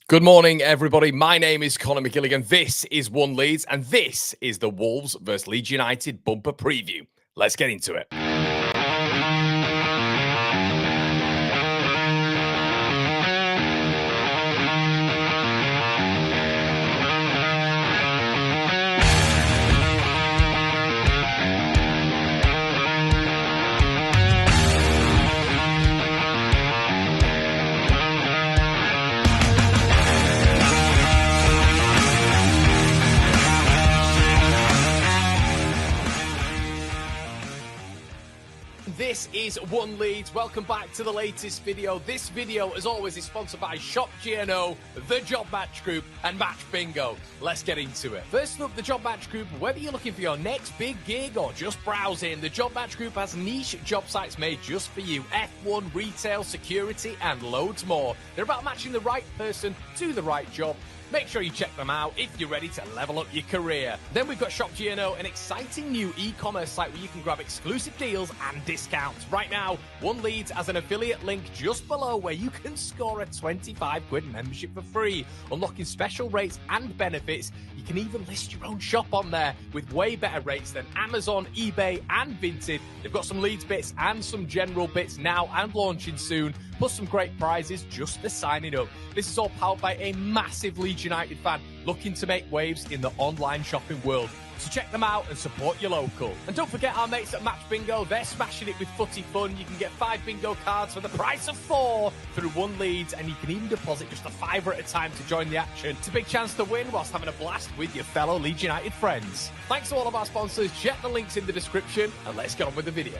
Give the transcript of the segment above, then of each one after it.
Good morning, everybody. My name is Conor McGilligan. This is One Leeds, and this is the Wolves vs Leeds United bumper preview. Let's get into it. This is One Leeds. Welcome back to the latest video. This video, as always, is sponsored by Shop GNO, The Job Match Group, and Match Bingo. Let's get into it. First up, the Job Match Group. Whether you're looking for your next big gig or just browsing, the Job Match Group has niche job sites made just for you. F1, retail, security, and loads more. They're about matching the right person to the right job. Make sure you check them out if you're ready to level up your career. Then we've got Shop GNO, an exciting new e-commerce site where you can grab exclusive deals and discounts. Right now, One Leeds has an affiliate link just below where you can score a 25 quid membership for free, unlocking special rates and benefits. You can even list your own shop on there with way better rates than Amazon, eBay, and Vinted. They've got some Leeds bits and some general bits now and launching soon, plus some great prizes just for signing up. This is all powered by a massive Leeds United fan looking to make waves in the online shopping world. So check them out and support your local. And don't forget our mates at Match Bingo. They're smashing it with footy fun. You can get 5 bingo cards for the price of 4 through One Leeds, and you can even deposit just a £5 at a time to join the action. It's a big chance to win whilst having a blast with your fellow Leeds United friends. Thanks to all of our sponsors. Check the links in the description, and let's get on with the video.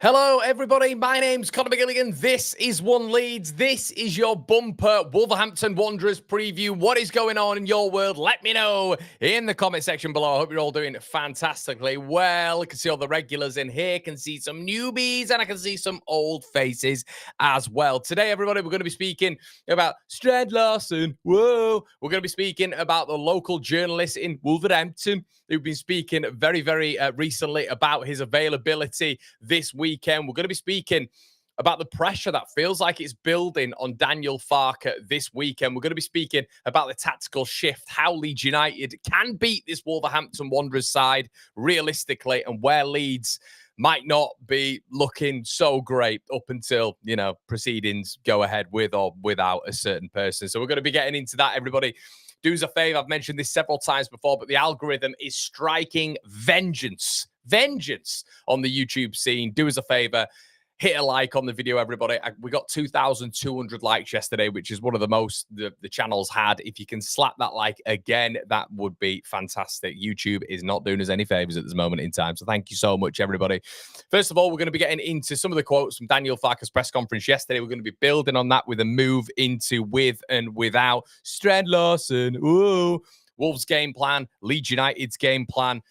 Hello, everybody. My name's Conor McGilligan. This is One Leeds. This is your bumper Wolverhampton Wanderers preview. What is going on in your world? Let me know in the comment section below. I hope you're all doing fantastically well. I can see all the regulars in here. I can see some newbies, and I can see some old faces as well. Today, everybody, we're going to be speaking about Strand, Larsen. Whoa. We're going to be speaking about the local journalist in Wolverhampton who've been speaking very recently about his availability this weekend. We're going to be speaking about the pressure that feels like it's building on Daniel Farke this weekend. We're going to be speaking about the tactical shift, how Leeds United can beat this Wolverhampton Wanderers side realistically, and where Leeds might not be looking so great up until, proceedings go ahead with or without a certain person. So we're going to be getting into that, everybody. Do us a favor. I've mentioned this several times before, but the algorithm is striking vengeance on the YouTube scene. Do us a favor. Hit a like on the video, everybody. We got 2,200 likes yesterday, which is one of the most the channel's had. If you can slap that like again, that would be fantastic. YouTube is not doing us any favors at this moment in time. So thank you so much, everybody. First of all, we're going to be getting into some of the quotes from Daniel Farke's press conference yesterday. We're going to be building on that with a move into with and without Strand, Larsen. Ooh. Wolves' game plan, Leeds United's game plan,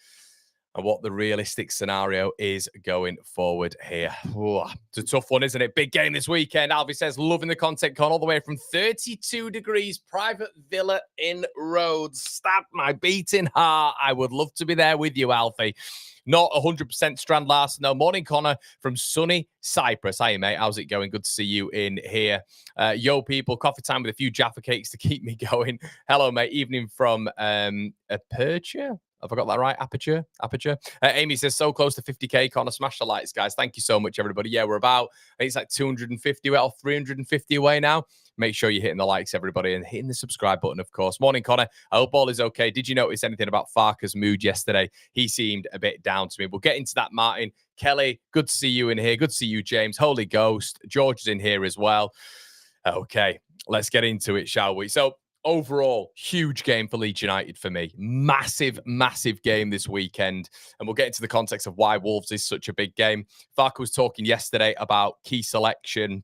and what the realistic scenario is going forward here. Ooh, it's a tough one, isn't it? Big game this weekend. Alfie says, loving the content, Con, all the way from 32 degrees, private villa in Rhodes. Stab my beating heart. I would love to be there with you, Alfie. Not 100% Strand, Larsen. No, morning, Connor, from sunny Cyprus. Hiya, mate. How's it going? Good to see you in here. Yo, people, coffee time with a few Jaffa cakes to keep me going. Hello, mate. Evening from Aperture. Have I got that right? Aperture. Amy says, so close to 50k. Connor, smash the likes, guys. Thank you so much, everybody. Yeah, we're about, I think it's like 250 or 350 away now. Make sure you're hitting the likes, everybody, and hitting the subscribe button, of course. Morning, Connor. I hope all is okay. Did you notice anything about Farke's mood yesterday? He seemed a bit down to me. We'll get into that, Martin. Kelly, good to see you in here. Good to see you, James. Holy Ghost. George is in here as well. Okay, let's get into it, shall we? So, overall, huge game for Leeds United for me. Massive game this weekend. And we'll get into the context of why Wolves is such a big game. Farke was talking yesterday about key selection.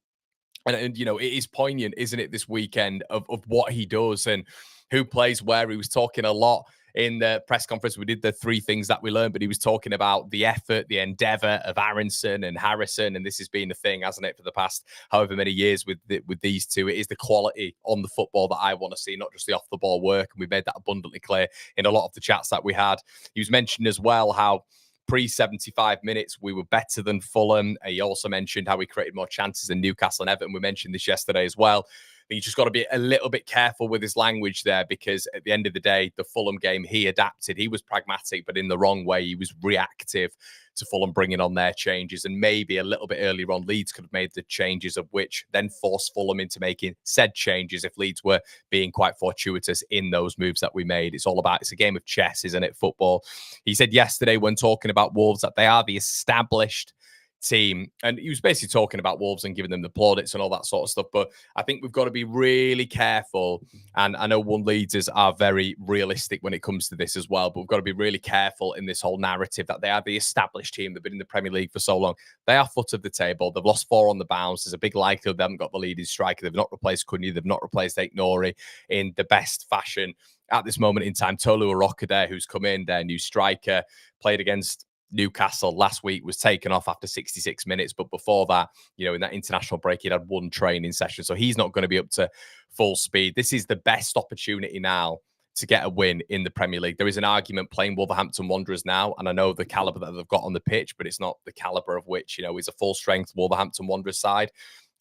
And it is poignant, isn't it, this weekend of what he does and who plays where. He was talking a lot in the press conference. We did the 3 things that we learned, but he was talking about the effort, the endeavour of Aronson and Harrison, and this has been the thing, hasn't it, for the past however many years with these two. It is the quality on the football that I want to see, not just the off-the-ball work, and we made that abundantly clear in a lot of the chats that we had. He was mentioning as well how pre-75 minutes, we were better than Fulham. He also mentioned how we created more chances than Newcastle and Everton. We mentioned this yesterday as well. You just got to be a little bit careful with his language there, because at the end of the day, the Fulham game, he adapted. He was pragmatic, but in the wrong way. He was reactive to Fulham bringing on their changes. And maybe a little bit earlier on, Leeds could have made the changes, of which then forced Fulham into making said changes if Leeds were being quite fortuitous in those moves that we made. It's a game of chess, isn't it, football? He said yesterday when talking about Wolves that they are the established team, and he was basically talking about Wolves and giving them the plaudits and all that sort of stuff. But I think we've got to be really careful, and I know One Leadsers are very realistic when it comes to this as well, but we've got to be really careful in this whole narrative that they are the established team. They've been in the Premier League for so long. They are foot of the table. They've lost 4 on the bounce. There's a big likelihood they haven't got the leading striker. They've not replaced Cunha. They've not replaced Nori in the best fashion at this moment in time. Tolu Aroka there, who's come in, their new striker, played against Newcastle last week, was taken off after 66 minutes. But before that, in that international break, he'd had 1 training session. So he's not going to be up to full speed. This is the best opportunity now to get a win in the Premier League. There is an argument playing Wolverhampton Wanderers now, and I know the caliber that they've got on the pitch, but it's not the caliber of which, is a full strength Wolverhampton Wanderers side.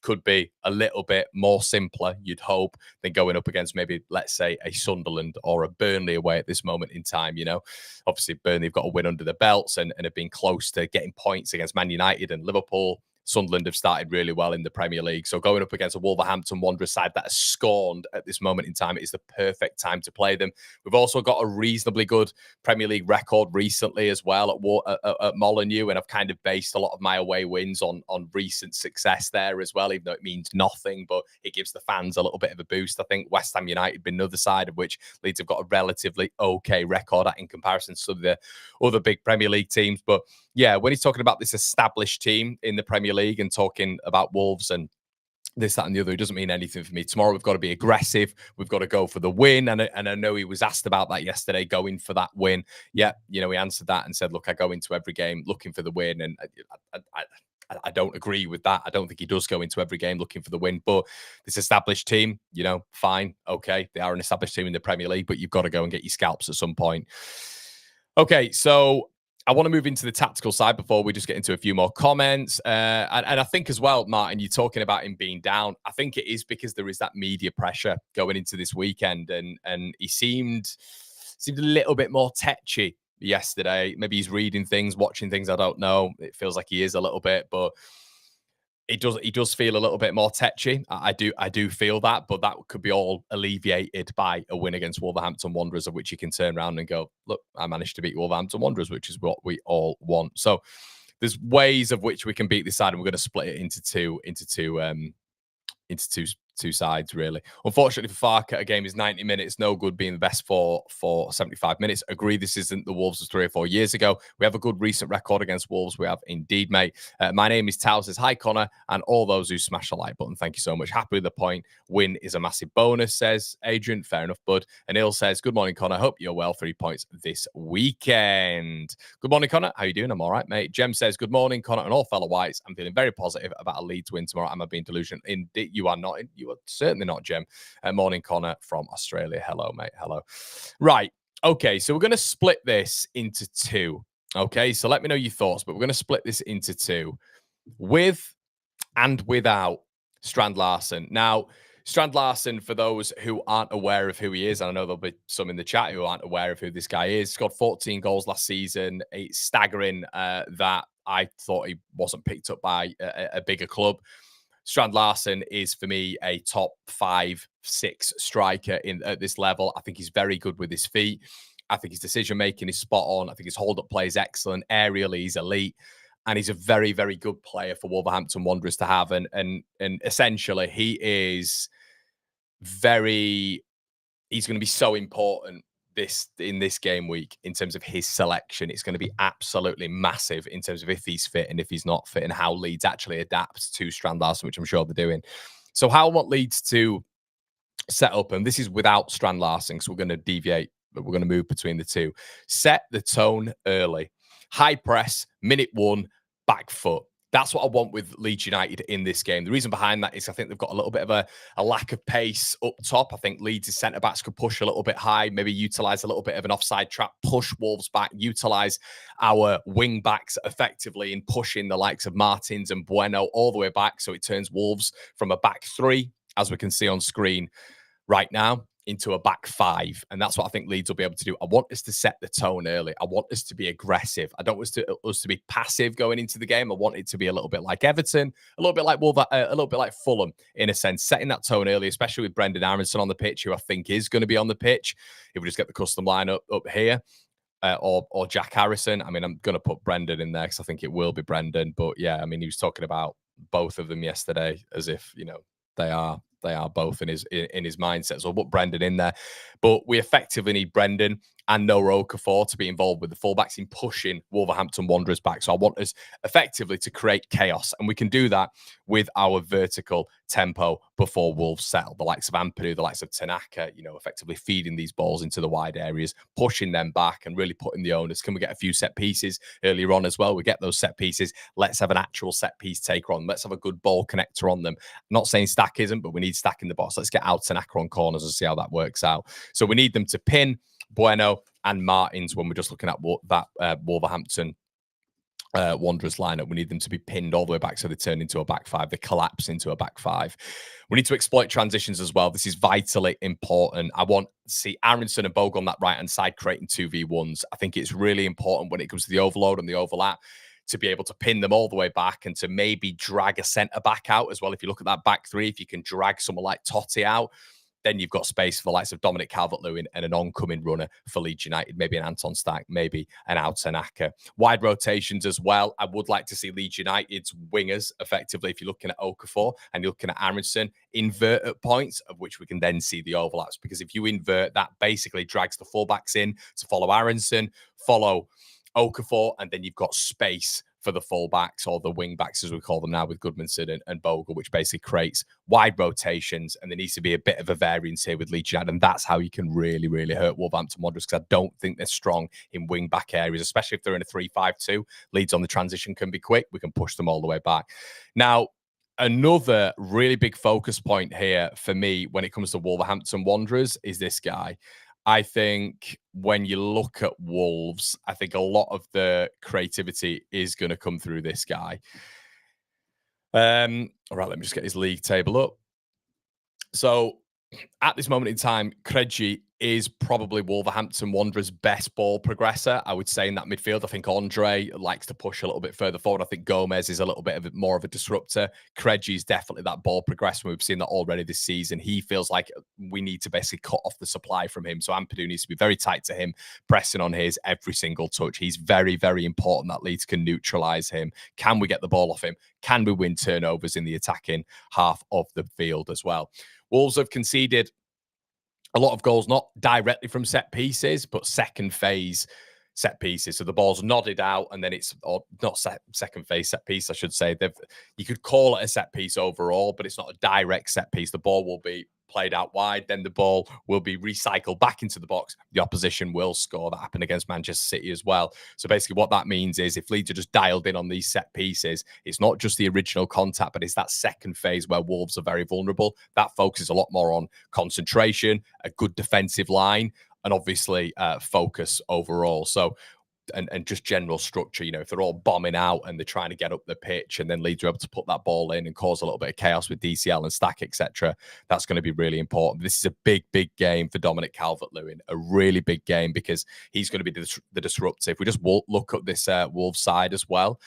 Could be a little bit more simpler, you'd hope, than going up against maybe, let's say, a Sunderland or a Burnley away at this moment in time. Obviously Burnley have got a win under the belts and have been close to getting points against Man United and Liverpool. Sunderland have started really well in the Premier League. So going up against a Wolverhampton Wanderers side that is scorned at this moment in time, it is the perfect time to play them. We've also got a reasonably good Premier League record recently as well at Molineux, and I've kind of based a lot of my away wins on recent success there as well, even though it means nothing, but it gives the fans a little bit of a boost. I think West Ham United have been another side of which Leeds have got a relatively okay record at in comparison to some of the other big Premier League teams. But yeah, when he's talking about this established team in the Premier League and talking about Wolves and this, that, and the other, it doesn't mean anything for me. Tomorrow, we've got to be aggressive. We've got to go for the win. And I know he was asked about that yesterday, going for that win. Yeah, he answered that and said, look, I go into every game looking for the win. And I don't agree with that. I don't think he does go into every game looking for the win. But this established team, fine. Okay, they are an established team in the Premier League, but you've got to go and get your scalps at some point. Okay, so I want to move into the tactical side before we just get into a few more comments. And I think as well, Martin, you're talking about him being down. I think it is because there is that media pressure going into this weekend. And he seemed a little bit more tetchy yesterday. Maybe he's reading things, watching things. I don't know. It feels like he is a little bit, but he does feel a little bit more tetchy. I do feel that, but that could be all alleviated by a win against Wolverhampton Wanderers, of which you can turn around and go, look, I managed to beat Wolverhampton Wanderers, which is what we all want. So there's ways of which we can beat this side, and we're going to split it into two sides, really. Unfortunately for Farke, a game is 90 minutes. No good being the best for 75 minutes. Agree, this isn't the Wolves of 3 or 4 years ago. We have a good recent record against Wolves. We have indeed, mate. My name is Tao, says, hi, Connor, and all those who smash the like button. Thank you so much. Happy with the point. Win is a massive bonus, says Adrian. Fair enough, bud. And Il says, good morning, Connor. Hope you're well. 3 points this weekend. Good morning, Connor. How you doing? I'm all right, mate. Jem says, good morning, Connor, and all fellow whites. I'm feeling very positive about a Leeds win tomorrow. Am I being delusional? Indeed, you are not. You are certainly not, Jem. Morning, Connor from Australia. Hello, mate. Hello. Right. Okay. So we're going to split this into 2. Okay. So let me know your thoughts, but we're going to split this into 2 with and without Strand Larsen. Now, Strand Larsen, for those who aren't aware of who he is, and I know there'll be some in the chat who aren't aware of who this guy is, scored 14 goals last season. It's staggering that I thought he wasn't picked up by a bigger club. Strand Larsen is, for me, a top 5, 6 striker at this level. I think he's very good with his feet. I think his decision-making is spot on. I think his hold-up play is excellent. Aerially, he's elite. And he's a very, very good player for Wolverhampton Wanderers to have. And essentially, he's going to be so important in this game week in terms of his selection. It's going to be absolutely massive in terms of if he's fit and if he's not fit, and how Leeds actually adapt to Strand Larsen, which I'm sure they're doing. So how I want Leeds to set up, and this is without Strand Larsen, so we're going to deviate, but we're going to move between the two. Set the tone early. High press, minute 1, back foot. That's what I want with Leeds United in this game. The reason behind that is I think they've got a little bit of a lack of pace up top. I think Leeds' centre-backs could push a little bit high, maybe utilise a little bit of an offside trap, push Wolves back, utilise our wing-backs effectively in pushing the likes of Martins and Bueno all the way back. So it turns Wolves from a back three, as we can see on screen right now, into a back five. And that's what I think Leeds will be able to do. I want us to set the tone early. I want us to be aggressive. I don't want us to be passive going into the game. I want it to be a little bit like Everton, a little bit like a little bit like Fulham in a sense, setting that tone early, especially with Brendan Aronson on the pitch, who I think is going to be on the pitch. If we just get the custom line up here. Or Jack Harrison. I mean, I'm going to put Brendan in there because I think it will be Brendan. But yeah, I mean, he was talking about both of them yesterday as if, you know, they are both in his mindset. So I'll put Brendan in there. But we effectively need Brendan and no Okafor to be involved with the fullbacks in pushing Wolverhampton Wanderers back. So I want us effectively to create chaos. And we can do that with our vertical tempo before Wolves settle. The likes of Ampadu, the likes of Tanaka, you know, effectively feeding these balls into the wide areas, pushing them back and really putting the onus. Can we get a few set pieces earlier on as well? We get those set pieces. Let's have an actual set piece taker on. Let's have a good ball connector on them. I'm not saying Stack isn't, but we need Stack in the box. Let's get out Tanaka on corners and see how that works out. So we need them to pin Bueno and Martins when we're just looking at that Wolverhampton Wanderers lineup. We need them to be pinned all the way back so they turn into a back five. They collapse into a back five. We need to exploit transitions as well. This is vitally important. I want to see Aronson and Bogle on that right-hand side creating 2v1s. I think it's really important when it comes to the overload and the overlap to be able to pin them all the way back and to maybe drag a centre-back out as well. If you look at that back three, if you can drag someone like Totti out, then you've got space for the likes of Dominic Calvert-Lewin and an oncoming runner for Leeds United, maybe an Anton Stack, maybe an Ao Tanaka. Wide rotations as well. I would like to see Leeds United's wingers, effectively, if you're looking at Okafor and you're looking at Aronson, invert at points, of which we can then see the overlaps. Because if you invert, that basically drags the fullbacks in to follow Aronson, follow Okafor, and then you've got space for the fullbacks or the wing backs, as we call them now, with Goodmanson and Bogle, which basically creates wide rotations. And there needs to be a bit of a variance here with Leeds United. And that's how you can really, really hurt Wolverhampton Wanderers, because I don't think they're strong in wing back areas, especially if they're in a 3-5-2. Leeds on the transition can be quick. We can push them all the way back. Now, another really big focus point here for me when it comes to Wolverhampton Wanderers is this guy. I think when you look at Wolves, I think a lot of the creativity is going to come through this guy. All right, let me just get his league table up. So at this moment in time, Krejci is probably Wolverhampton Wanderers' best ball progressor, I would say, in that midfield. I think Andre likes to push a little bit further forward. I think Gomez is a little bit more of a disruptor. Krejci is definitely that ball progressor. We've seen that already this season. He feels like we need to basically cut off the supply from him. So Ampadu needs to be very tight to him, pressing on his every single touch. He's very, very important that Leeds can neutralise him. Can we get the ball off him? Can we win turnovers in the attacking half of the field as well? Wolves have conceded a lot of goals, not directly from set pieces, but second phase set pieces. So the ball's nodded out, and then it's not second phase set piece, I should say. You could call it a set piece overall, but it's not a direct set piece. The ball will be played out wide, then the ball will be recycled back into the box. The opposition will score. That happened against Manchester City as well. So basically what that means is if Leeds are just dialed in on these set pieces, it's not just the original contact, but it's that second phase where Wolves are very vulnerable. That focuses a lot more on concentration, a good defensive line, and obviously focus overall. So and just general structure, you know, if they're all bombing out and they're trying to get up the pitch and then Leeds are able to put that ball in and cause a little bit of chaos with DCL and Stack, etc., that's going to be really important. This is a big, big game for Dominic Calvert-Lewin, a really big game, because he's going to be the disruptor. If we just look at this Wolves side as well,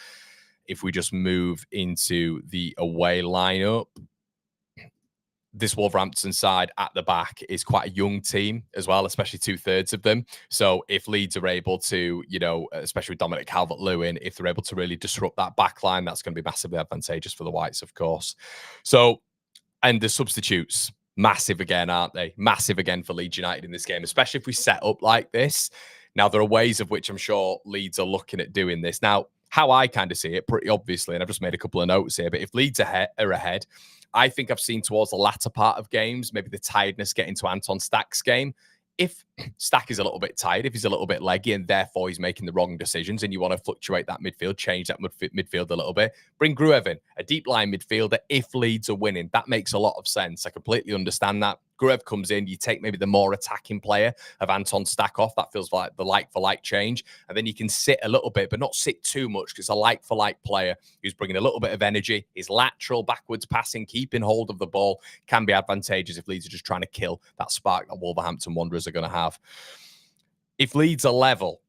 if we just move into the away lineup, this Wolverhampton side at the back is quite a young team as well, especially 2/3 of them. So if Leeds are able to, you know, especially with Dominic Calvert-Lewin, if they're able to really disrupt that back line, that's going to be massively advantageous for the Whites, of course. So, and the substitutes, massive again, aren't they? Massive again for Leeds United in this game, especially if we set up like this. Now, there are ways of which I'm sure Leeds are looking at doing this. Now, how I kind of see it, pretty obviously, and I've just made a couple of notes here, but if Leeds are ahead, I think I've seen towards the latter part of games, maybe the tiredness getting to Anton Stack's game. if Stack is a little bit tired, if he's a little bit leggy, and therefore he's making the wrong decisions, and you want to fluctuate that midfield, change that midfield a little bit, bring Gruev in, a deep line midfielder, if Leeds are winning. That makes a lot of sense. I completely understand that. Gruev comes in, you take maybe the more attacking player of Anton Stack off. That feels like the like-for-like change. And then you can sit a little bit, but not sit too much, because it's a like-for-like player who's bringing a little bit of energy. His lateral, backwards passing, keeping hold of the ball can be advantageous if Leeds are just trying to kill that spark that Wolverhampton Wanderers are going to have. If Leeds are level,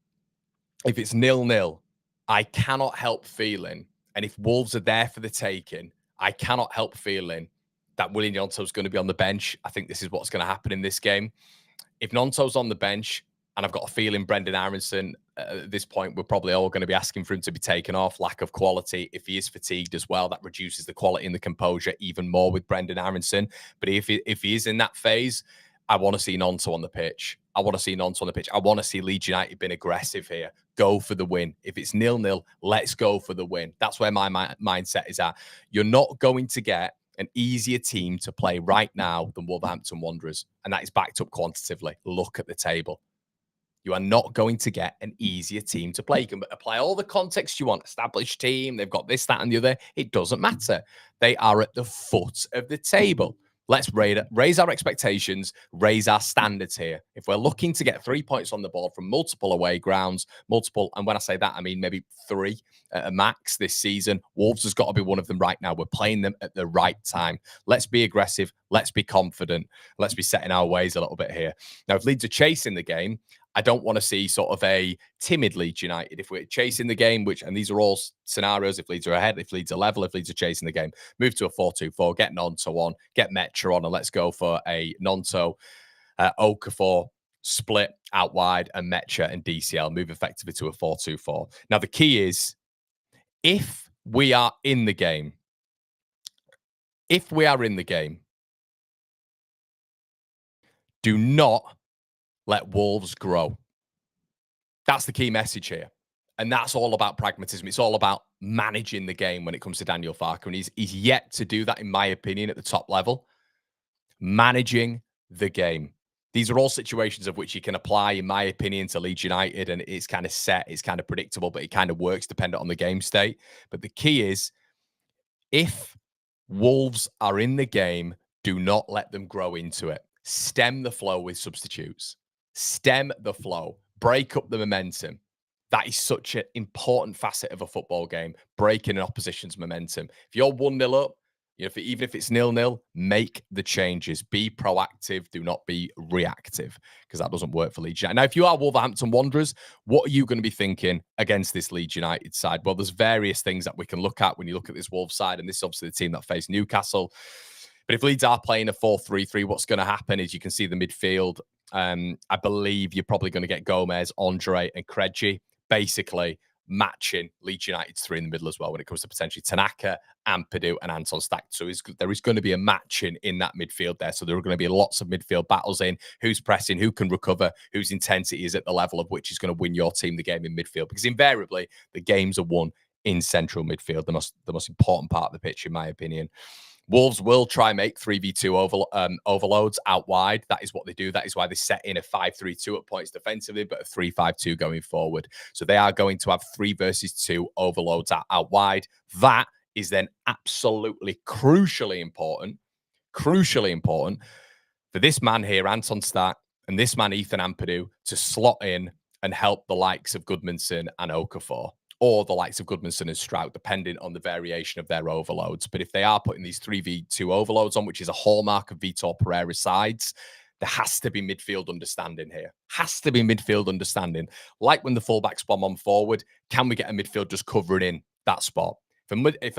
if it's 0-0, I cannot help feeling, and if Wolves are there for the taking, I cannot help feeling that Willian Gnonto's going to be on the bench. I think this is what's going to happen in this game. If Gnonto's on the bench, and I've got a feeling Brendan Aronson, at this point, we're probably all going to be asking for him to be taken off. Lack of quality. If he is fatigued as well, that reduces the quality and the composure even more with Brendan Aronson. But if he is in that phase, I want to see Gnonto on the pitch. I want to see Gnonto on the pitch. I want to see Leeds United being aggressive here. Go for the win. If it's 0-0, let's go for the win. That's where my mindset is at. You're not going to get an easier team to play right now than Wolverhampton Wanderers. And that is backed up quantitatively. Look at the table. You are not going to get an easier team to play. You can apply all the context you want. Established team, they've got this, that, and the other. It doesn't matter. They are at the foot of the table. Let's raise our expectations, raise our standards here. If we're looking to get 3 points on the board from multiple away grounds, and when I say that, I mean maybe 3 at a max this season, Wolves has got to be one of them right now. We're playing them at the right time. Let's be aggressive. Let's be confident. Let's be setting our ways a little bit here. Now, if Leeds are chasing the game, I don't want to see sort of a timid Leeds United. If we're chasing the game, and these are all scenarios, if Leeds are ahead, if Leeds are level, if Leeds are chasing the game, move to a 4-2-4, get Gnonto on, get Metra on, and let's go for a Gnonto, Okafor split out wide, and Metra and DCL move effectively to a 4-2-4. Now, the key is, if we are in the game, do not let Wolves grow. That's the key message here. And that's all about pragmatism. It's all about managing the game when it comes to Daniel Farke. And he's yet to do that, in my opinion, at the top level. Managing the game. These are all situations of which you can apply, in my opinion, to Leeds United. And it's kind of set, it's kind of predictable, but it kind of works dependent on the game state. But the key is, if Wolves are in the game, do not let them grow into it. Stem the flow with substitutes. Stem the flow. Break up the momentum. That is such an important facet of a football game, breaking an opposition's momentum. If you're 1-0 up, even if it's 0-0, make the changes. Be proactive. Do not be reactive, because that doesn't work for Leeds United. Now, if you are Wolverhampton Wanderers, what are you going to be thinking against this Leeds United side? Well, there's various things that we can look at when you look at this Wolves side, and this is obviously the team that faced Newcastle. But if Leeds are playing a 4-3-3, what's going to happen is you can see the midfield. I believe you're probably going to get Gomez, Andre, and Krejci, basically matching Leeds United's 3 in the middle as well when it comes to potentially Tanaka, Ampadu, and Anton Stack. So there is going to be a matching in that midfield there. So there are going to be lots of midfield battles in who's pressing, who can recover, whose intensity is at the level of which is going to win your team the game in midfield. Because invariably, the games are won in central midfield, the most important part of the pitch, in my opinion. Wolves will try and make 3v2 overloads out wide. That is what they do. That is why they set in a 5-3-2 at points defensively, but a 3-5-2 going forward. So they are going to have 3 versus 2 overloads out wide. That is then absolutely crucially important for this man here, Anton Stack, and this man, Ethan Ampadu, to slot in and help the likes of Goodmanson and Okafor, or the likes of Goodmanson and Stroud, depending on the variation of their overloads. But if they are putting these 3v2 overloads on, which is a hallmark of Vitor Pereira's sides, there has to be midfield understanding here. Has to be midfield understanding. Like when the fullbacks bomb on forward, can we get a midfield just covering in that spot? It's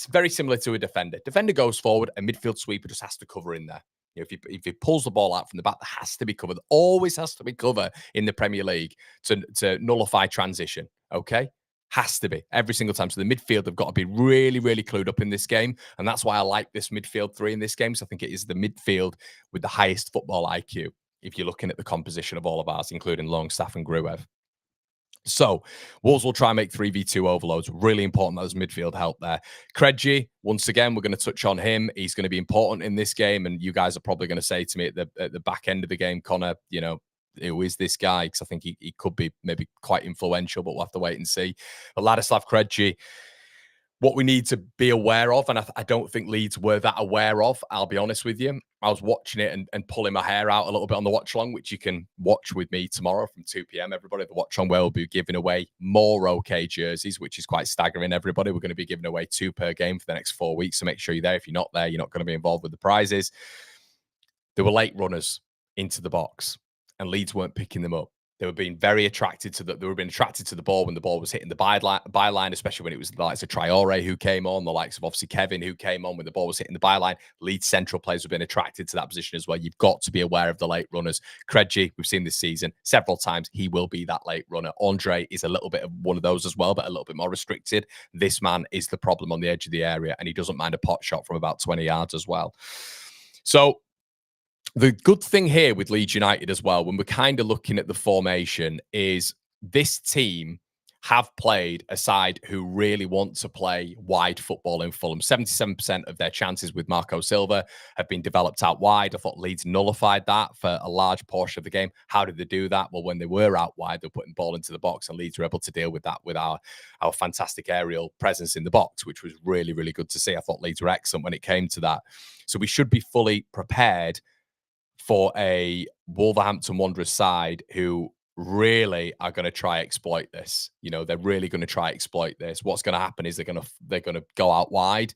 very similar to a defender. Defender goes forward, a midfield sweeper just has to cover in there. If he pulls the ball out from the back, there has to be cover. There always has to be cover in the Premier League to nullify transition. Okay? Has to be every single time. So the midfield have got to be really, really clued up in this game. And that's why I like this midfield 3 in this game. So I think it is the midfield with the highest football IQ, if you're looking at the composition of all of ours, including Longstaff and Gruev. So Wolves will try and make 3v2 overloads. Really important that there's midfield help there. Krejci, once again, we're going to touch on him. He's going to be important in this game. And you guys are probably going to say to me at the back end of the game, Connor, you know, who is this guy? Because I think he could be maybe quite influential, but we'll have to wait and see. But Ladislav Krejci, what we need to be aware of, and I don't think Leeds were that aware of, I'll be honest with you. I was watching it and pulling my hair out a little bit on the watch along, which you can watch with me tomorrow from 2 p.m. Everybody, the watch along where we'll be giving away more OK jerseys, which is quite staggering. Everybody, we're going to be giving away 2 per game for the next 4 weeks. So make sure you're there. If you're not there, you're not going to be involved with the prizes. There were late runners into the box, and Leeds weren't picking them up. They were being very attracted to they were being attracted to the ball when the ball was hitting the byline, especially when it was the likes of Traore who came on, the likes of obviously Kevin who came on when the ball was hitting the byline. Leeds central players have been attracted to that position as well. You've got to be aware of the late runners. Krejci, we've seen this season several times. He will be that late runner. Andre is a little bit of one of those as well, but a little bit more restricted. This man is the problem on the edge of the area, and he doesn't mind a pot shot from about 20 yards as well. So the good thing here with Leeds United as well, when we're kind of looking at the formation, is this team have played a side who really want to play wide football in Fulham. 77% of their chances with Marco Silva have been developed out wide. I thought Leeds nullified that for a large portion of the game. How did they do that? Well, when they were out wide, they were putting the ball into the box, and Leeds were able to deal with that with our fantastic aerial presence in the box, which was really, really good to see. I thought Leeds were excellent when it came to that. So we should be fully prepared for a Wolverhampton Wanderers side who really are going to try exploit this. You know, they're really going to try exploit this. What's going to happen is they're going to go out wide,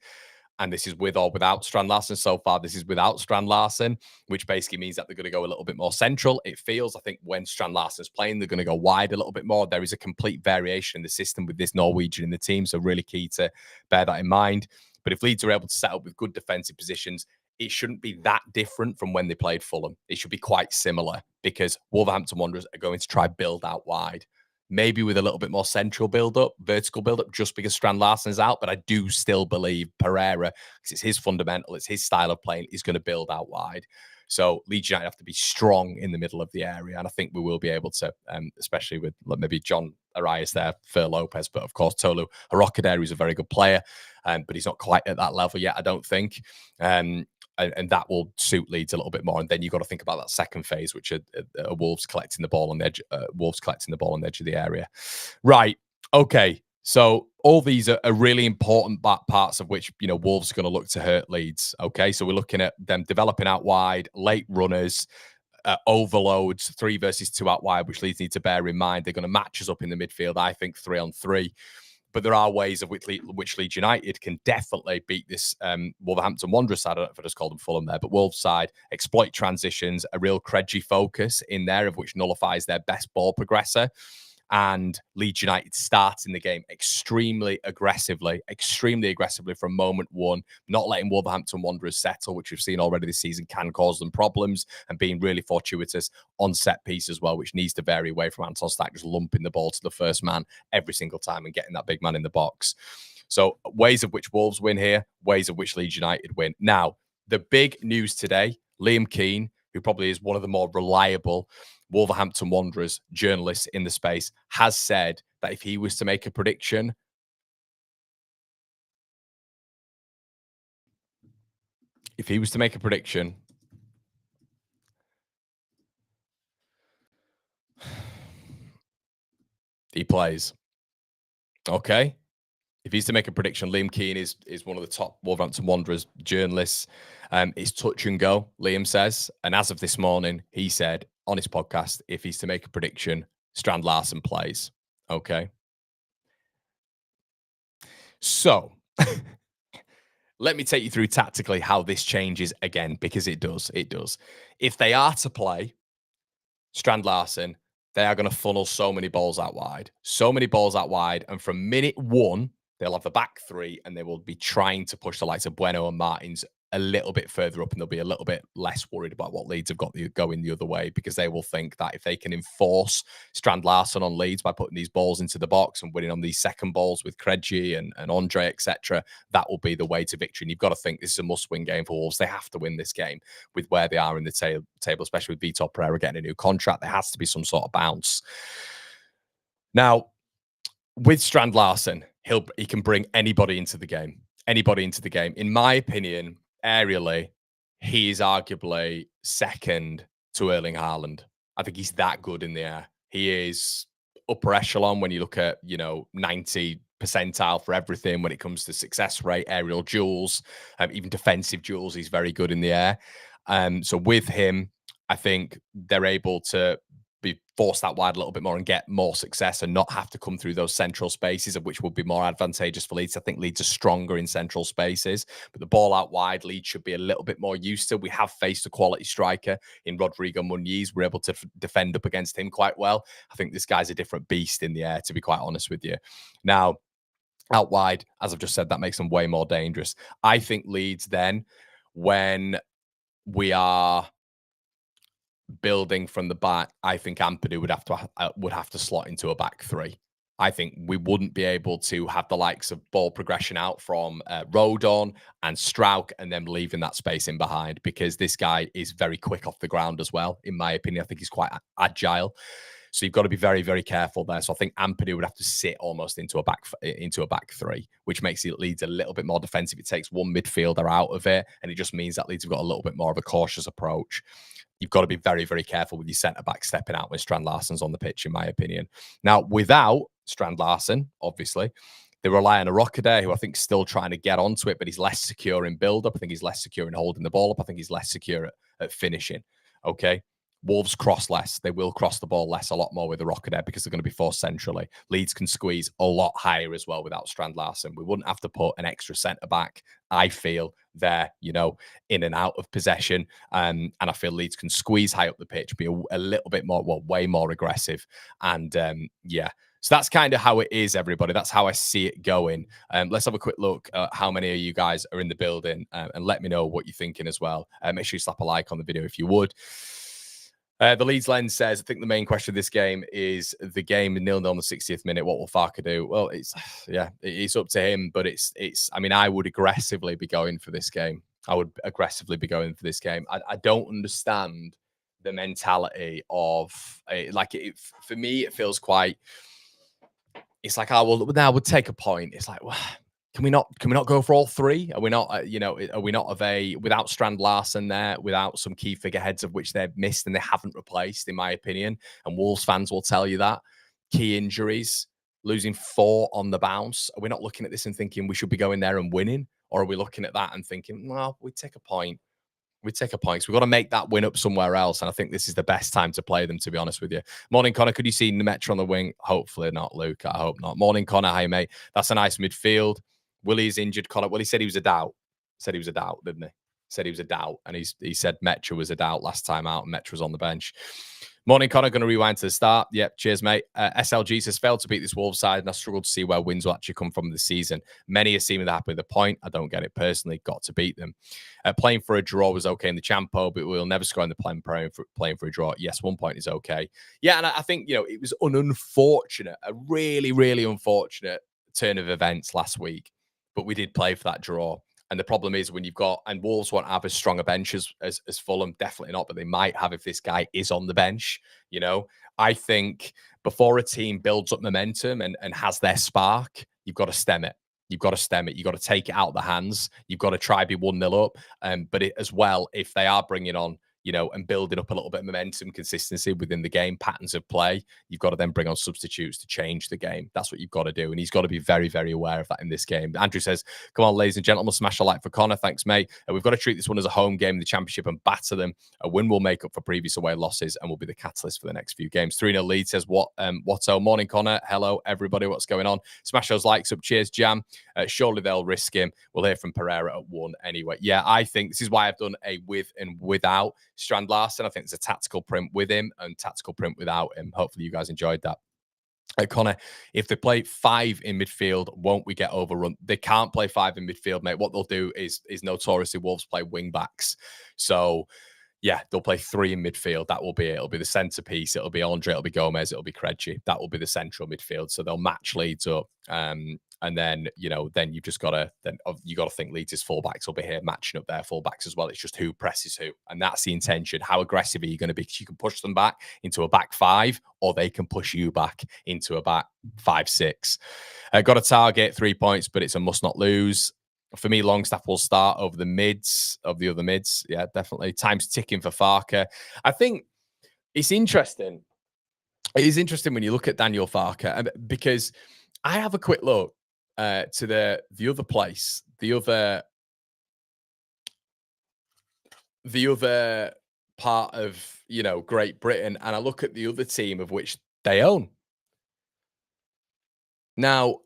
and this is with or without Strand Larsen. So far, this is without Strand Larsen, which basically means that they're going to go a little bit more central. It feels, I think, when Strand Larsen's playing, they're going to go wide a little bit more. There is a complete variation in the system with this Norwegian in the team, so really key to bear that in mind. But if Leeds are able to set up with good defensive positions, it shouldn't be that different from when they played Fulham. It should be quite similar, because Wolverhampton Wanderers are going to try build out wide, maybe with a little bit more central build-up, vertical build-up, just because Strand Larsen is out. But I do still believe Pereira, because it's his fundamental, it's his style of playing, is going to build out wide. So Leeds United have to be strong in the middle of the area, and I think we will be able to, especially with maybe John Arias there, Fer Lopez, but of course Tolu Arokadere is a very good player, but he's not quite at that level yet, I don't think. And that will suit Leeds a little bit more. And then you've got to think about that second phase, which are Wolves collecting the ball on the edge, Wolves collecting the ball on the edge of the area. Right. Okay. So all these are really important parts of which, you know, Wolves are going to look to hurt Leeds. Okay. So we're looking at them developing out wide, late runners, overloads, 3 versus 2 out wide, which Leeds need to bear in mind. They're going to match us up in the midfield, I think, 3-on-3. But there are ways of which Leeds United can definitely beat this Wolverhampton Wanderers side. I don't know if I just called them Fulham there, but Wolves side, exploit transitions, a real Krejci focus in there, of which nullifies their best ball progressor. And Leeds United starting the game extremely aggressively from moment one, not letting Wolverhampton Wanderers settle, which we've seen already this season can cause them problems, and being really fortuitous on set piece as well, which needs to vary away from Anton Stack just lumping the ball to the first man every single time and getting that big man in the box. So ways of which Wolves win here, ways of which Leeds United win. Now, the big news today, Liam Keane, who probably is one of the more reliable Wolverhampton Wanderers journalists in the space, has said that if he was to make a prediction, he plays. Okay. If he's to make a prediction, Liam Keane is one of the top Wolverhampton Wanderers journalists. It's touch and go, Liam says. And as of this morning, he said on his podcast, if he's to make a prediction, Strand Larsen plays. Okay. So let me take you through tactically how this changes again, because it does. It does. If they are to play Strand Larsen, they are going to funnel so many balls out wide. And from minute one, they'll have the back three, and they will be trying to push the likes of Bueno and Martins a little bit further up, and they'll be a little bit less worried about what Leeds have got going the other way, because they will think that if they can enforce Strand Larsen on Leeds by putting these balls into the box and winning on these second balls with Krejci and Andre, etc., that will be the way to victory. And you've got to think this is a must-win game for Wolves. They have to win this game with where they are in the table, especially with Vitor Pereira getting a new contract. There has to be some sort of bounce. Now, with Strand Larsen, he can bring anybody into the game. Anybody into the game. In my opinion, aerially, he is arguably second to Erling Haaland. I think he's that good in the air. He is upper echelon when you look at, 90 percentile for everything when it comes to success rate, aerial duels, even defensive duels. He's very good in the air. So with him, I think they're able to be forced out wide a little bit more and get more success and not have to come through those central spaces, of which would be more advantageous for Leeds. I think Leeds are stronger in central spaces, but the ball out wide, Leeds should be a little bit more used to. We have faced a quality striker in Rodrigo Muniz. We're able to defend up against him quite well. I think this guy's a different beast in the air, to be quite honest with you. Now, out wide, as I've just said, that makes them way more dangerous. I think Leeds then, when we are building from the back, I think Ampadu would have to slot into a back three. I think we wouldn't be able to have the likes of ball progression out from Rodon and Strauch and then leaving that space in behind, because this guy is very quick off the ground as well. In my opinion, I think he's quite agile. So you've got to be very, very careful there. So I think Ampadu would have to sit almost into a back three, which makes it Leeds a little bit more defensive. It takes one midfielder out of it, and it just means that Leeds have got a little bit more of a cautious approach. You've got to be very, very careful with your centre-back stepping out when Strand Larsen's on the pitch, in my opinion. Now, without Strand Larsen, obviously, they rely on a Rockaday, who I think is still trying to get onto it, but he's less secure in build-up. I think he's less secure in holding the ball up. I think he's less secure at finishing. Okay? Wolves cross less. They will cross the ball less, a lot more with the Rockaday, because they're going to be forced centrally. Leeds can squeeze a lot higher as well without Strand Larsen. We wouldn't have to put an extra centre-back, I feel, there, in and out of possession. And I feel Leeds can squeeze high up the pitch, be a little bit more, way more aggressive. And yeah. So that's kind of how it is, everybody. That's how I see it going. Let's have a quick look at how many of you guys are in the building, and let me know what you're thinking as well. Make sure you slap a like on the video if you would. The Leeds Lens says, I think the main question of this game is the game 0-0 on the 60th minute. What will Farke do? Well, it's up to him, but I mean, I would aggressively be going for this game. I don't understand the mentality of, for me, it feels quite, it's like, I would take a point. It's like, well, Can we not go for all three? Are we not, are we not without Strand Larsen there, without some key figureheads of which they've missed and they haven't replaced, in my opinion? And Wolves fans will tell you that. Key injuries, losing 4 on the bounce. Are we not looking at this and thinking we should be going there and winning? Or are we looking at that and thinking, well, we take a point. We take a point. So we've got to make that win up somewhere else. And I think this is the best time to play them, to be honest with you. Morning, Connor. Could you see Nemetra on the wing? Hopefully not, Luke. I hope not. Morning, Connor. Hi, mate. That's a nice midfield. Willie's injured, Connor. Well, he said he was a doubt. Said he was a doubt, didn't he? Said he was a doubt. And he said Metra was a doubt last time out, and Metra was on the bench. Morning, Connor. Going to rewind to the start. Yep. Cheers, mate. SLG says, failed to beat this Wolves side, and I struggled to see where wins will actually come from this season. Many are seemingly happy with the point. I don't get it personally. Got to beat them. Playing for a draw was okay in the Champo, but we'll never score in the playing for a draw. Yes, 1 point is okay. Yeah, and I think, it was an unfortunate, a really, really unfortunate turn of events last week. But we did play for that draw. And the problem is when and Wolves won't have as strong a bench as Fulham, definitely not, but they might have if this guy is on the bench. I think before a team builds up momentum and has their spark, you've got to stem it. You've got to stem it. You've got to take it out of the hands. You've got to try be 1-0 up. But as well, if they are bringing on, and building up a little bit of momentum, consistency within the game, patterns of play, you've got to then bring on substitutes to change the game. That's what you've got to do. And he's got to be very, very aware of that in this game. Andrew says, come on, ladies and gentlemen, smash a like for Connor. Thanks, mate. We've got to treat this one as a home game in the Championship and batter them. A win will make up for previous away losses and will be the catalyst for the next few games. 3-0 lead says, Watto. Morning, Connor. Hello, everybody. What's going on? Smash those likes up. Cheers, Jam. Surely they'll risk him. We'll hear from Pereira at 1 anyway. Yeah, I think this is why I've done a with and without Strand Larsen. I think there's a tactical print with him and tactical print without him. Hopefully you guys enjoyed that. Connor, if they play 5 in midfield, won't we get overrun? They can't play 5 in midfield, mate. What they'll do is notoriously Wolves play wing backs. So Yeah, they'll play three in midfield. That will be it. It'll be the centerpiece. It'll be Andre. It'll be Gomez. It'll be Krejci. That will be the central midfield. So they'll match Leeds up. And then, then you've just got to you got to think Leeds' fullbacks will be here matching up their fullbacks as well. It's just who presses who, and that's the intention. How aggressive are you going to be? Because you can push them back into a back five, or they can push you back into a back 5-6. Got a target 3 points, but it's a must not lose. For me, Longstaff will start over the mids of the other mids. Yeah, definitely. Time's ticking for Farke. I think it's interesting. It is interesting when you look at Daniel Farke, because I have a quick look to the other place, the other part of Great Britain, and I look at the other team of which they own. Now,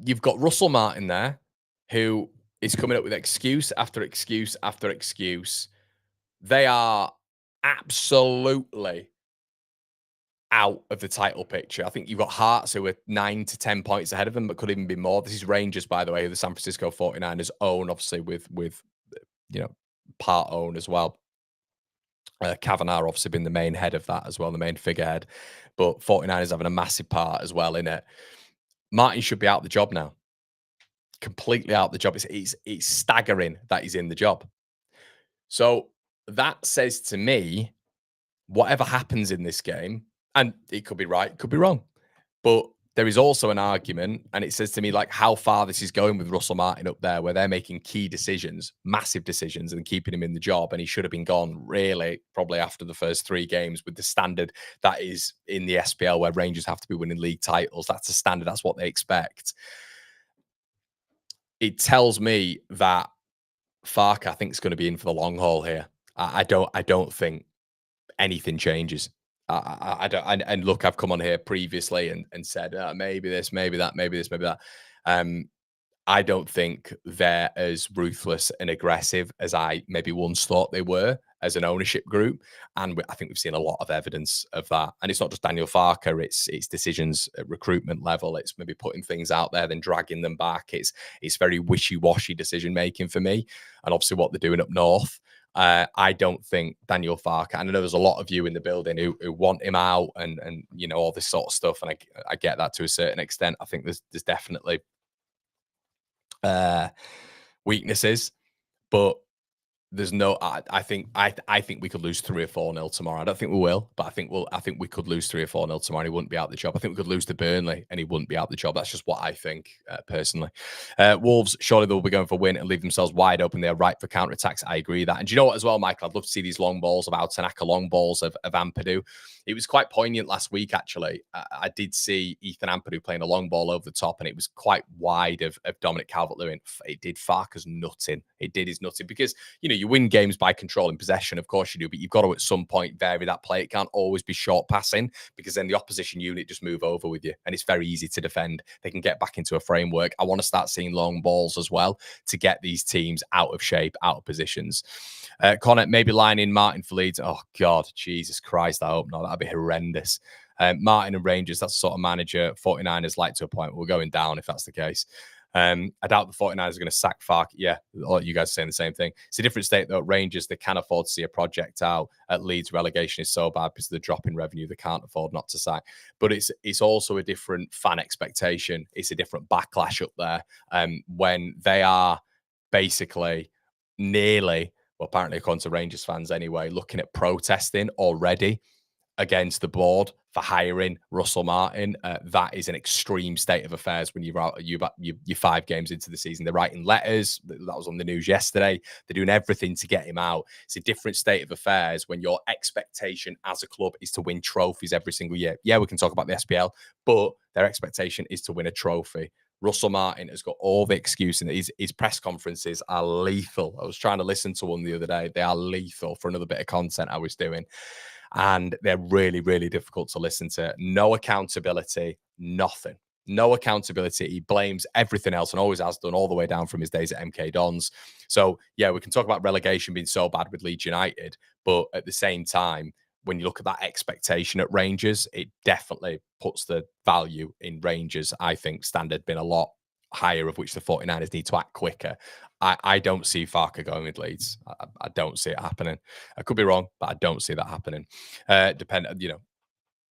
you've got Russell Martin there, who is coming up with excuse after excuse after excuse. They are absolutely out of the title picture. I think you've got Hearts, who are 9 to 10 points ahead of them, but could even be more. This is Rangers, by the way, who the San Francisco 49ers own, obviously with part own as well. Kavanagh obviously been the main head of that as well, the main figurehead. But 49ers having a massive part as well in it. Martin should be out of the job now. Completely out of the job. It's staggering that he's in the job. So that says to me, whatever happens in this game, and it could be right, it could be wrong, but there is also an argument, and it says to me like how far this is going with Russell Martin up there, where they're making key decisions, massive decisions, and keeping him in the job, and he should have been gone really probably after the first 3 games with the standard that is in the SPL, where Rangers have to be winning league titles. That's a standard. That's what they expect. It tells me that Farke, I think, is going to be in for the long haul here. I don't think anything changes. I don't. And look, I've come on here previously and said maybe this, maybe that, maybe this, maybe that. I don't think they're as ruthless and aggressive as I maybe once thought they were as an ownership group. And I think we've seen a lot of evidence of that. And it's not just Daniel Farke, it's decisions at recruitment level. It's maybe putting things out there, then dragging them back. It's very wishy-washy decision making for me. And obviously what they're doing up north. I don't think Daniel Farke, and I know there's a lot of you in the building who want him out and all this sort of stuff. And I get that to a certain extent. I think there's definitely weaknesses, but there's no. I think we could lose 3 or 4-0 tomorrow. I don't think we will, but I think we could lose 3 or 4-0 tomorrow. And he wouldn't be out the job. I think we could lose to Burnley, and he wouldn't be out the job. That's just what I think personally. Wolves, surely they'll be going for a win and leave themselves wide open. They're right for counter attacks. I agree with that. And do you know what as well, Michael? I'd love to see these long balls of Tanaka, long balls of Ampadu. It was quite poignant last week, actually. I did see Ethan Ampadu playing a long ball over the top, and it was quite wide of Dominic Calvert-Lewin. It did Farke's nutting. It did his nutting because you win games by controlling possession, of course you do, but you've got to at some point vary that play. It can't always be short passing, because then the opposition unit just move over with you, and it's very easy to defend. They can get back into a framework. I want to start seeing long balls as well to get these teams out of shape, out of positions. Connor, maybe line in Martin for Leeds. Oh God, Jesus Christ, I hope not. That'd be horrendous. Martin and Rangers, that's the sort of manager 49ers like to a point. We're going down if that's the case. I doubt the 49ers are going to sack Farke. Yeah, you guys are saying the same thing. It's a different state, though. Rangers, they can afford to see a project out. At Leeds, relegation is so bad because of the drop in revenue, they can't afford not to sack. But it's also a different fan expectation. It's a different backlash up there when they are basically nearly, well, apparently according to Rangers fans anyway, looking at protesting already against the board for hiring Russell Martin. That is an extreme state of affairs when you're 5 games into the season. They're writing letters. That was on the news yesterday. They're doing everything to get him out. It's a different state of affairs when your expectation as a club is to win trophies every single year. Yeah, we can talk about the SPL, but their expectation is to win a trophy. Russell Martin has got all the excuse, and his press conferences are lethal. I was trying to listen to one the other day. They are lethal for another bit of content I was doing. And they're really, really difficult to listen to. No accountability, nothing. No accountability. He blames everything else and always has done all the way down from his days at MK Dons. So, yeah, we can talk about relegation being so bad with Leeds United. But at the same time, when you look at that expectation at Rangers, it definitely puts the value in Rangers. I think standard been a lot higher, of which the 49ers need to act quicker. I don't see Farke going with Leeds. I don't see it happening. I could be wrong, but I don't see that happening.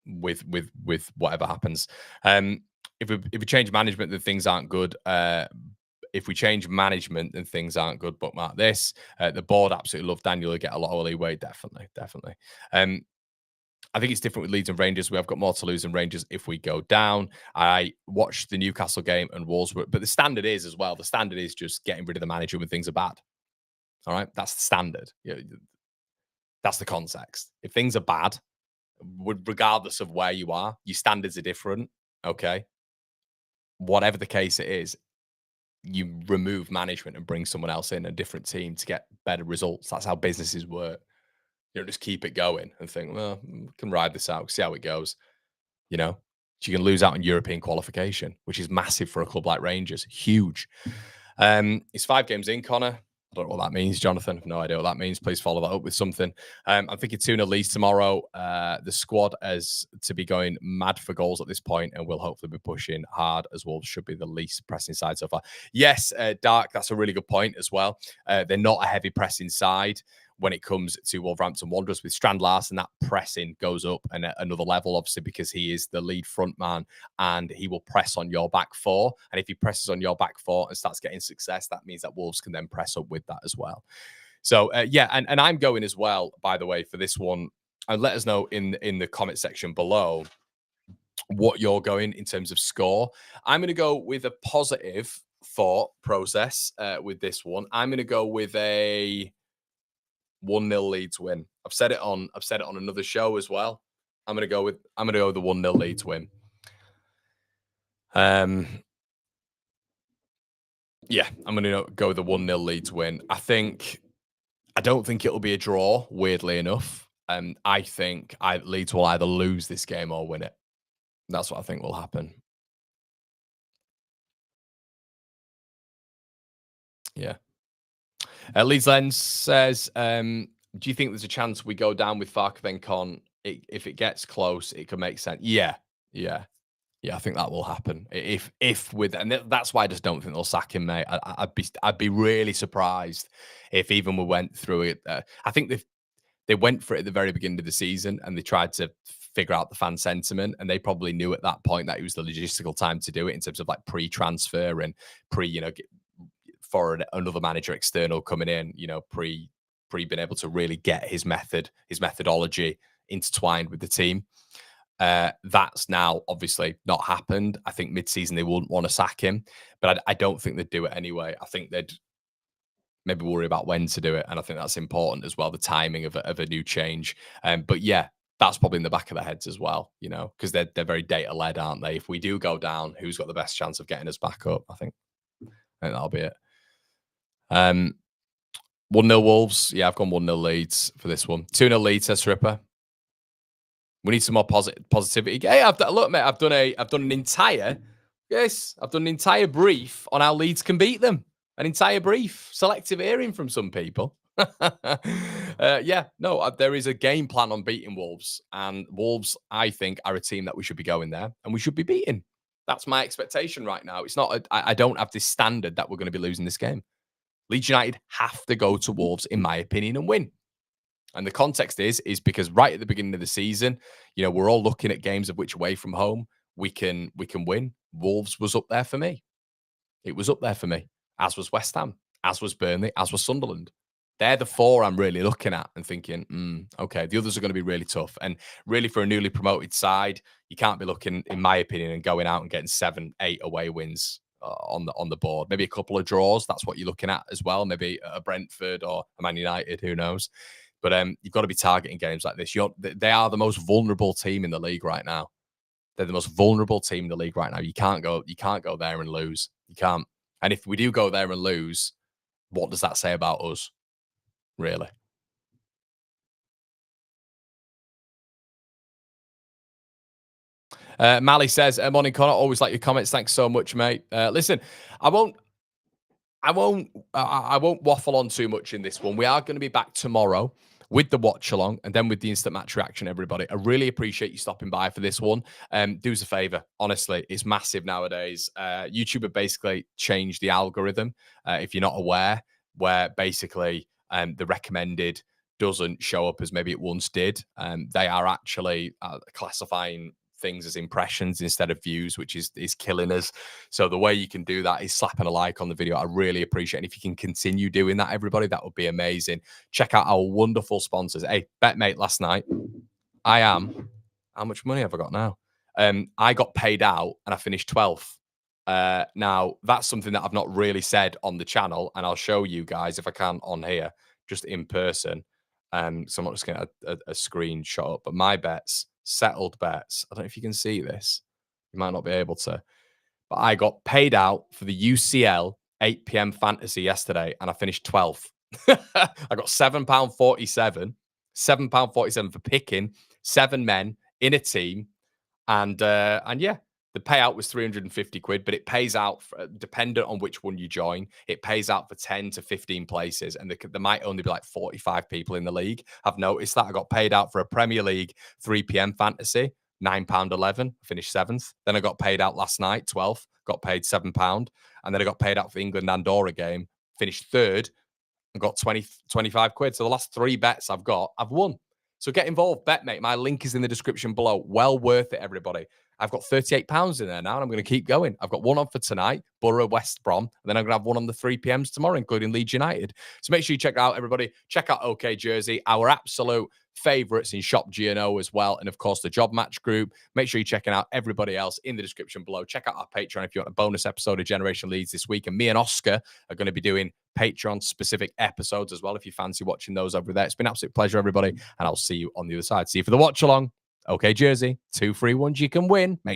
With whatever happens. If we change management, then things aren't good. If we change management, then things aren't good. Bookmark this. The board absolutely love Daniel. Get a lot of leeway. Definitely. I think it's different with Leeds and Rangers. We have got more to lose than Rangers if we go down. I watched the Newcastle game and Wolves, but the standard is as well. The standard is just getting rid of the manager when things are bad. All right, that's the standard. That's the context. If things are bad, regardless of where you are, your standards are different. Okay, whatever the case it is, you remove management and bring someone else in, a different team, to get better results. That's how businesses work. You don't just keep it going and think, well, we can ride this out, see how it goes. You know, you can lose out on European qualification, which is massive for a club like Rangers. Huge. It's 5 games in, Connor. I don't know what that means, Jonathan. I have no idea what that means. Please follow that up with something. I'm thinking 2-0 Leeds tomorrow. The squad is to be going mad for goals at this point, and will hopefully be pushing hard, as Wolves should be the least pressing side so far. Yes, Dark, that's a really good point as well. They're not a heavy pressing side when it comes to Wolverhampton Wanderers. With Strand, Larsen, that pressing goes up and another level, obviously, because he is the lead front man and he will press on your back four. And if he presses on your back four and starts getting success, that means that Wolves can then press up with that as well. So, yeah, and I'm going as well, by the way, for this one. And let us know in the comment section below what you're going in terms of score. I'm going to go with a positive thought process with this one. I'm going to go with a 1-0 Leeds win. I've said it on another show as well. I'm gonna go with the 1-0 Leeds win. Yeah, I'm gonna go with the 1-0 Leeds win. I don't think it'll be a draw, weirdly enough. I think Leeds will either lose this game or win it. That's what I think will happen. Yeah. Leeds Lens says, do you think there's a chance we go down with Farke then Con? If it gets close, it could make sense. Yeah. I think that will happen. And that's why I just don't think they'll sack him, mate. I'd be really surprised if even we went through it. I think they went for it at the very beginning of the season and they tried to figure out the fan sentiment, and they probably knew at that point that it was the logistical time to do it in terms of like pre-transfer and for another manager external coming in, pre being able to really get his methodology intertwined with the team. That's now obviously not happened. I think mid-season they wouldn't want to sack him, but I don't think they'd do it anyway. I think they'd maybe worry about when to do it, and I think that's important as well, the timing of a new change. But yeah, that's probably in the back of their heads as well, because they're very data-led, aren't they? If we do go down, who's got the best chance of getting us back up? I think that'll be it. 1-0 Wolves. Yeah, I've gone 1-0 Leeds for this one. 2-0 Leeds, says Stripper. We need some more positivity. Hey, look, mate, I've done an entire brief on how Leeds can beat them. An entire brief. Selective hearing from some people. There is a game plan on beating Wolves. And Wolves, I think, are a team that we should be going there and we should be beating. That's my expectation right now. It's not, I don't have this standard that we're going to be losing this game. Leeds United have to go to Wolves, in my opinion, and win. And the context is because right at the beginning of the season, we're all looking at games of which away from home we can win. Wolves was up there for me. It was up there for me, as was West Ham, as was Burnley, as was Sunderland. They're the 4 I'm really looking at and thinking, okay, the others are going to be really tough. And really, for a newly promoted side, you can't be looking, in my opinion, and going out and getting 7, 8 away wins on the board. Maybe a couple of draws. That's what you're looking at as well. Maybe a Brentford or a Man United. Who knows? But you've got to be targeting games like this. They are the most vulnerable team in the league right now. They're the most vulnerable team in the league right now. You can't go there and lose. You can't. And if we do go there and lose, what does that say about us? Really? Mally says, morning, Connor. Always like your comments. Thanks so much, mate. Listen, I won't waffle on too much in this one. We are going to be back tomorrow with the watch along and then with the instant match reaction, everybody. I really appreciate you stopping by for this one. Do us a favor. Honestly, it's massive nowadays. YouTube have basically changed the algorithm, if you're not aware, where basically the recommended doesn't show up as maybe it once did. They are actually classifying things as impressions instead of views, which is killing us. So the way you can do that is slapping a like on the video. I really appreciate it. And if you can continue doing that, everybody, that would be amazing. Check out our wonderful sponsors. Hey, BetMate, last night, how much money have I got now? I got paid out and I finished 12th. Now, that's something that I've not really said on the channel, and I'll show you guys if I can on here, just in person. So I'm not just getting a screenshot up, but my bets, settled bets. I don't know if you can see this. You might not be able to. But I got paid out for the UCL 8 p.m. fantasy yesterday, and I finished 12th. I got £7.47. £7.47 for picking 7 men in a team. And yeah, the payout was 350 quid, but it pays out, dependent on which one you join, it pays out for 10 to 15 places. And there might only be like 45 people in the league. I've noticed that. I got paid out for a Premier League 3 p.m. fantasy, £9.11. Finished 7th. Then I got paid out last night, 12th. Got paid £7. And then I got paid out for the England-Andorra game. Finished 3rd. and got 25 quid. So the last 3 bets I've got, I've won. So get involved, BetMate. My link is in the description below. Well worth it, everybody. I've got £38 in there now, and I'm going to keep going. I've got one on for tonight, Borough, West Brom, and then I'm going to have one on the 3 p.m.s tomorrow, including Leeds United. So make sure you check out, everybody. Check out OK Jersey, our absolute favourites in Shop G&O as well, and of course the Job Match Group. Make sure you're checking out everybody else in the description below. Check out our Patreon if you want a bonus episode of Generation Leeds this week, and me and Oscar are going to be doing Patreon-specific episodes as well, if you fancy watching those over there. It's been an absolute pleasure, everybody, and I'll see you on the other side. See you for the watch-along. OK Jersey, 2 free ones you can win. Make